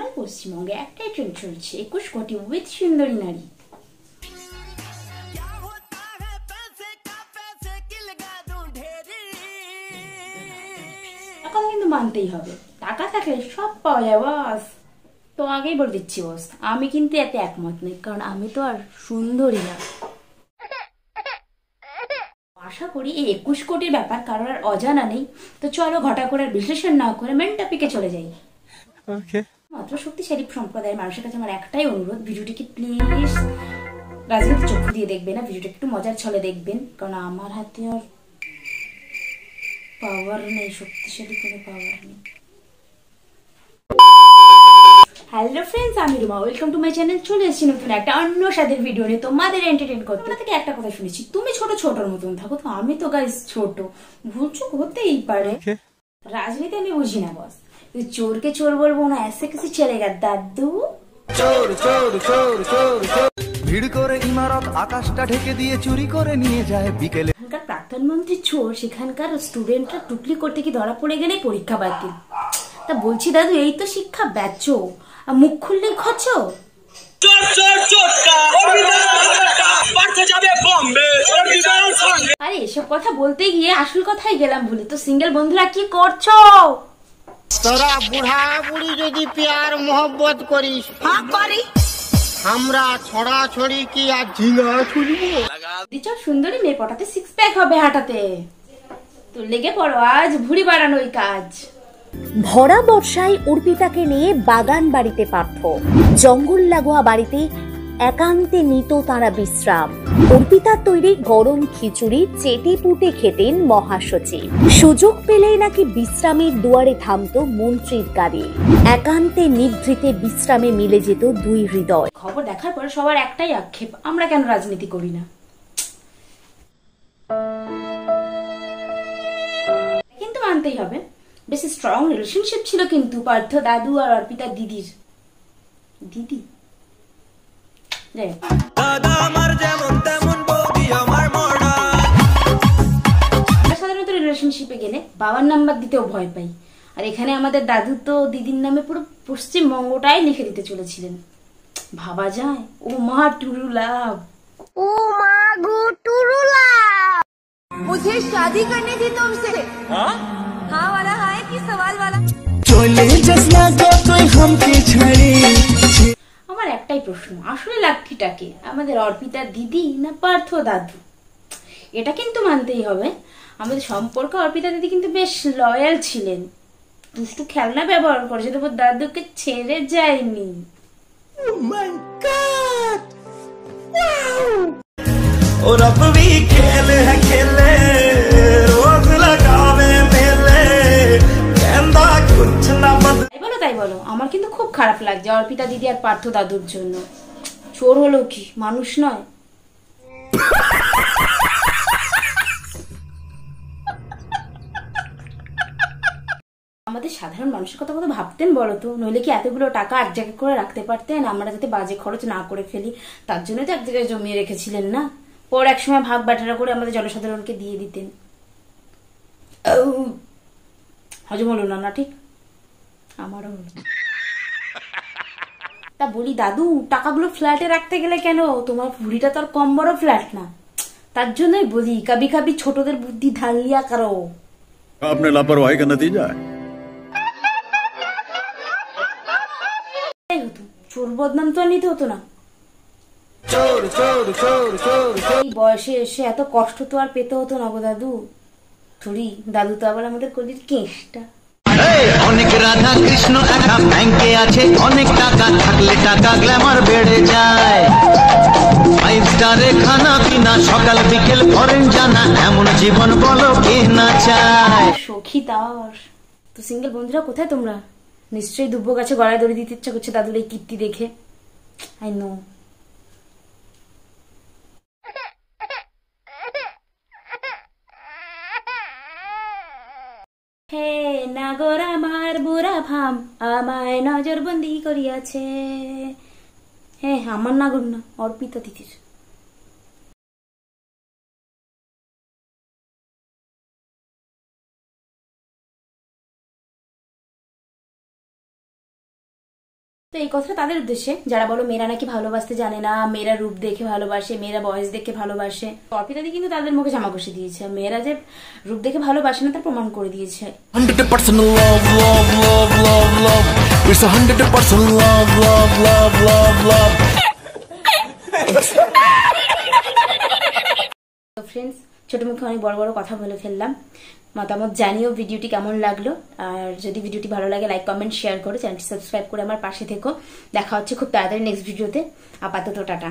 আমাদের পশ্চিমবঙ্গে একটাই ট্রেন্ড চলছে, 21 কোটি উইথ সুন্দরী নারী। টাকা কিন্তু মানতেই হবে, টাকা থাকলে সব পাওয়া যায় বস। তো আগেই বলে দিচ্ছি বস, আমি কিন্তু এতে একমত নই, কারণ আমি তো আর সুন্দরী না। আশা করি এই 21 কোটির ব্যাপার কারোর আর অজানা নেই। তো চলো ঘটা করে বিশ্লেষণ না করে মেন টপিকে চলে যাই। মাত্র শক্তিশালী সম্প্রদায়ের মানুষের কাছে আমার একটাই অনুরোধ, ভিডিওটিকে প্লিজ রাজনীতি চক্ষু দিয়ে দেখবেন না, ভিডিওটা একটু মজার ছলে দেখবেন, কারণ আমার হাতে আর পাওয়ার নেই, শক্তিশালী করে পাওয়ার নেই। হ্যালো ফ্রেন্ডস, আমি Ruma, welcome to my channel. চলে এসেছি নতুন একটা অন্য স্বাদের ভিডিও নিয়ে তোমাদের এন্টারটেইন করতে। থেকে একটা কথা শুনেছি, তুমি ছোট ছোটর মতন থাকো, তো আমি তো গাইস ছোট, ভুলচুক হতেই পারে। রাজনীতি আমি বুঝি না বস, চোরকে চোর বলবো না, এসে কিছু চলেগা দাদু। চোর চোর চোর চোর চোর ভিড় করে ইমারত আকাশটা ঢেকে দিয়ে চুরি করে নিয়ে যায় বিকেলে। এখানকার প্রাক্তনমন্ত্রী চোর, সেখানকার স্টুডেন্টরা টুকলি করতে কি ধরা পড়ে গেলে পরীক্ষা বাতিল। তা বলছি দাদু, এই তো শিক্ষা বেচো আর মুখ খুললেই খরচো। আরে এসব কথা বলতে গিয়ে আসল কথাই গেলাম ভুলে। তো সিঙ্গেল বন্ধুরা কি করছো? তোরা বুড়া বুড়ি যদি প্যার মোহব্বত করিস, হ্যাঁ করি। আমরা ছড়া ছড়ি কি আর ঝিঙা ছুড়ব? দিচ্ছ সুন্দরী মেয়ে পটাতে 6 প্যাক হবে হাঁটাতে, তো লেগে পড়ো আজ ভুড়ি বাড়ানোই কাজ। ভরা বর্ষায় অর্পিতাকে নিয়ে বাগান বাড়িতে পার্থ, জঙ্গল লাগোয়া বাড়িতে একান্তে নিত তারা বিশ্রাম। অর্পিতার তৈরি গরম খিচুড়ি চেটে পুটে খেতেন মহাসচিব। সুযোগ পেলেই নাকি বিশ্রামের দুয়ারে থামত মন্ত্রীর গাড়ি। একান্তে নিভৃতে বিশ্রামে মিলে যেত দুই হৃদয়। খবর দেখার পরে সবার একটাই আক্ষেপ, আমরা কেন রাজনীতি করি না। কিন্তু মানতেই হবে, বেশি স্ট্রং রিলেশনশিপ ছিল কিন্তু পার্থ দাদু আর অর্পিতার দিদির। দিদি সাধারণত রিলেশনশিপে গেলে বাবার নাম্বার দিতেও ভয় পাই, আর এখানে আমাদের দাদু তো দিদির নামে পুরো পশ্চিমবঙ্গটাই লিখে দিতে চলেছিলেন। ভাবা যায়, ও মা টুরু লাভ, ও মা গো টুরু লাভ। मुझे शादी करनी थी तुमसे। हाँ वाला है कि सवाल वाला? চলে যাস না গো তুই হামকে ছাড়ি। আমার একটাই প্রশ্ন, আসলে লাঠিটাকে আমাদের অর্পিতার দিদি না পার্থ দাদু? এটা কিন্তু মানতেই হবে, আমাদের সম্পর্ক অর্পিতা দিদি কিন্তু বেশ লয়াল ছিলেন, দুষ্টু খেলনা ব্যবহার করেছে, তবু দাদুকে ছেড়ে যায়নি। ও রব भी खेल है खेले रोज लगावे मेले कहंदा कुछ ना बद। তাই বলো, আমার কিন্তু খুব খারাপ লাগছে অর্পিতা দিদি আর পার্থ দাদুর জন্য। চোর হলো কি মানুষ নয়? আমাদের সাধারণ মানুষের কথা কত ভাবতেন বলো তো, নইলে কি এতগুলো টাকা এক জায়গায় করে রাখতে পারতেন? আমরা যাতে বাজে খরচ না করে ফেলি, তার জন্য তো এক জায়গায় জমিয়ে রেখেছিলেন না, পর এক সময় ভাগ বাটারা করে আমাদের জনসাধারণকে দিয়ে দিতেন। হজম হলো না? না ঠিক, আমারও হলো। তা বলি দাদু, টাকাগুলো ফ্ল্যাটে রাখতে গেলে কেন? তোমার ভুড়িটা তো আর কম বড় ফ্ল্যাট না, তার জন্যই বলি কাবি কাবি ছোটদের বুদ্ধি ধার লিয়া করো। आपने लापरवाही का नतीजा है। চোর বদনাম তো আর নিতে হতো না। চোর চোর চোর চোর এই বয়সে এসে এত কষ্ট তো আর পেতে হতো না গো দাদু। থুড়ি দাদু তো আবার আমাদের কলির কেষ্টা। অনেক রাধা কৃষ্ণ একা ব্যাংকে আছে, অনেক টাকা থাকলে টাকা গ্ল্যামার বেড়ে যায়। 5 স্টারে খানা পিনা সকাল বিকেল করেন জানা, এমন জীবন বলো কে না চায়। সখী তার তো সিঙ্গেল বন্ধুরা কোথায় তোমরা? নিশ্চয়ই দুব্বো গাছে গলায় দড়ি দিতে ইচ্ছা করছে দাদুর এই কীর্তি দেখে। I know. হে নাগর আমার বুড়া ভাম, আমায় নজরবন্দি করিয়াছে। হ্যাঁ, আমার নাগর না, অর্পিতা দিদির। তো এই কথাটা তাদের উদ্দেশ্যে যারা বলো মেয়েরা নাকি ভালোবাসতে জানে না, মেয়েরা রূপ দেখে ভালোবাসে, মেয়েরা বয়স দেখে ভালোবাসে। অর্পিতাদি কিন্তু তাদের মুখে জামা কষে দিয়েছে, মেয়েরা যে রূপ দেখে ভালোবাসে না তা প্রমাণ করে দিয়েছে। 100% love, love, love, love, love. It's 100% love, love, love, love, love. তো ফ্রেন্ডস, ছোট মুখে অনেক বড় বড় কথা বলে ফেললাম। মতামত জানিও ভিডিওটি কেমন লাগলো, আর যদি ভিডিওটি ভালো লাগে লাইক কমেন্ট শেয়ার করে চ্যানেলটি সাবস্ক্রাইব করে আমার পাশে থেকো। দেখা হচ্ছে খুব তাড়াতাড়ি নেক্সট ভিডিওতে। আপাতত টাটা।